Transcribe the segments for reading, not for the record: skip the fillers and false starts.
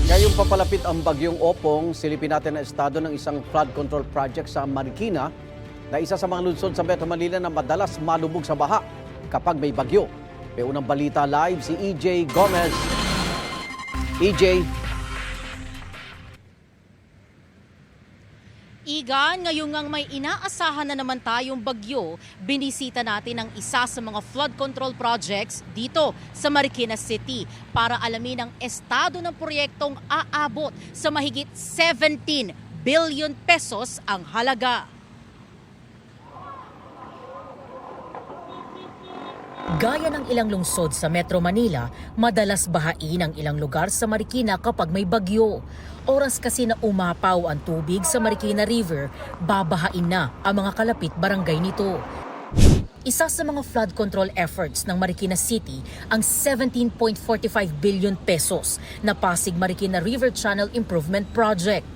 Ngayong papalapit ang bagyong Opong, silipin natin ang estado ng isang flood control project sa Marikina na isa sa mga lungsod sa Metro Manila na madalas malubog sa baha kapag may bagyo. May unang balita live si EJ Gomez. EJ. Igan, ngayong ngang may inaasahan na naman tayong bagyo, binisita natin ang isa sa mga flood control projects dito sa Marikina City para alamin ang estado ng proyektong aabot sa mahigit 17 billion pesos ang halaga. Gaya ng ilang lungsod sa Metro Manila, madalas bahain ang ilang lugar sa Marikina kapag may bagyo. Oras kasi na umapaw ang tubig sa Marikina River, babahain na ang mga kalapit barangay nito. Isa sa mga flood control efforts ng Marikina City ang 17.45 billion pesos na Pasig Marikina River Channel Improvement Project.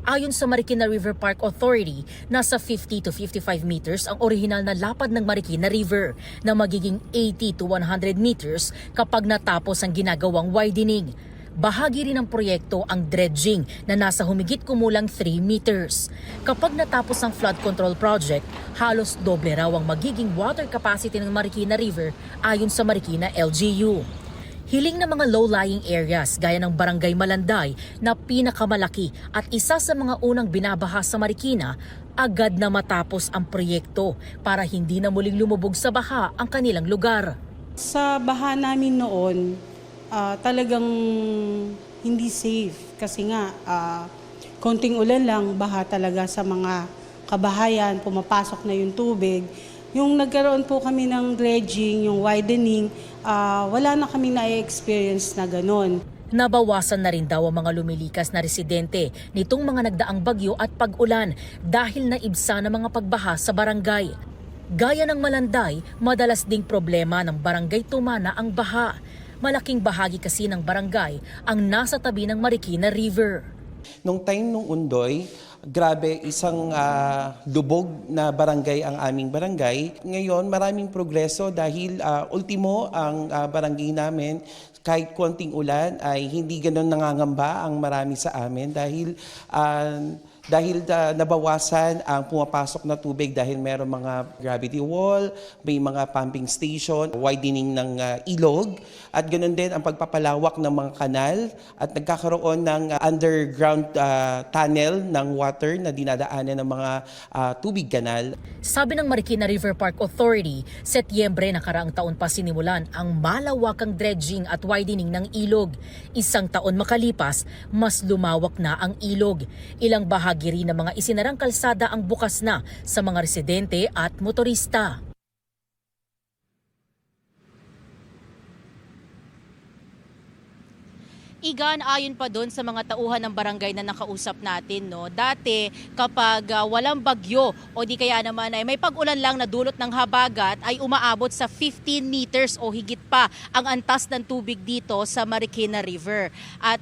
Ayon sa Marikina River Park Authority, nasa 50 to 55 meters ang orihinal na lapad ng Marikina River na magiging 80 to 100 meters kapag natapos ang ginagawang widening. Bahagi rin ng proyekto ang dredging na nasa humigit kumulang 3 meters. Kapag natapos ang flood control project, halos doble raw ang magiging water capacity ng Marikina River ayon sa Marikina LGU. Hiling ng mga low-lying areas gaya ng Barangay Malanday na pinakamalaki at isa sa mga unang binabaha sa Marikina, agad na matapos ang proyekto para hindi na muling lumubog sa baha ang kanilang lugar. Sa baha namin noon, talagang hindi safe kasi nga konting ulan lang, baha talaga sa mga kabahayan, pumapasok na yung tubig. Yung nagkaroon po kami ng dredging, yung widening, wala na kami na-experience na gano'n. Nabawasan na rin daw ang mga lumilikas na residente nitong mga nagdaang bagyo at pag-ulan dahil naibsa ng mga pagbaha sa barangay. Gaya ng Malanday, madalas ding problema ng barangay Tumana ang baha. Malaking bahagi kasi ng barangay ang nasa tabi ng Marikina River. Nung time nung Undoy, grabe, isang lubog na barangay ang aming barangay. Ngayon, maraming progreso dahil ultimo ang barangay namin, kahit konting ulan ay hindi ganoon nangangamba ang marami sa amin dahil nabawasan ang pumapasok na tubig dahil meron mga gravity wall, may mga pumping station, widening ng ilog, at ganoon din ang pagpapalawak ng mga kanal at nagkakaroon ng underground tunnel ng water na dinadaanan ng mga tubig kanal. Sabi ng Marikina River Park Authority, Setyembre nakaraang taon pa sinimulan ang malawakang dredging at widening ng ilog. Isang taon makalipas, mas lumawak na ang ilog. Ilang bahagi rin ng mga isinarang kalsada ang bukas na sa mga residente at motorista. Igan, ayon pa doon sa mga tauhan ng barangay na nakausap natin, no, dati kapag walang bagyo o di kaya naman ay may pag-ulan lang na dulot ng habagat ay umaabot sa 15 meters o higit pa ang antas ng tubig dito sa Marikina River. At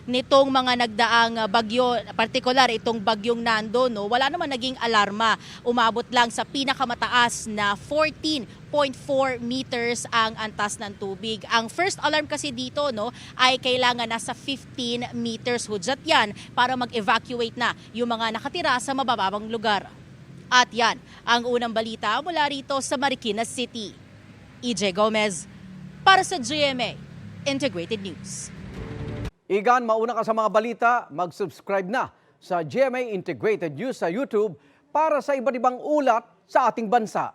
nitong mga nagdaang bagyo, partikular itong bagyong Nando, no, wala naman naging alarma. Umabot lang sa pinakamataas na 14.4 meters ang antas ng tubig. Ang first alarm kasi dito, no, ay kailangan nasa 15 meters hudyat yan para mag-evacuate na yung mga nakatira sa mabababang lugar. At yan ang unang balita mula rito sa Marikina City. EJ Gomez para sa GMA Integrated News. Igan, mauna ka sa mga balita, mag-subscribe na sa GMA Integrated News sa YouTube para sa iba't ibang ulat sa ating bansa.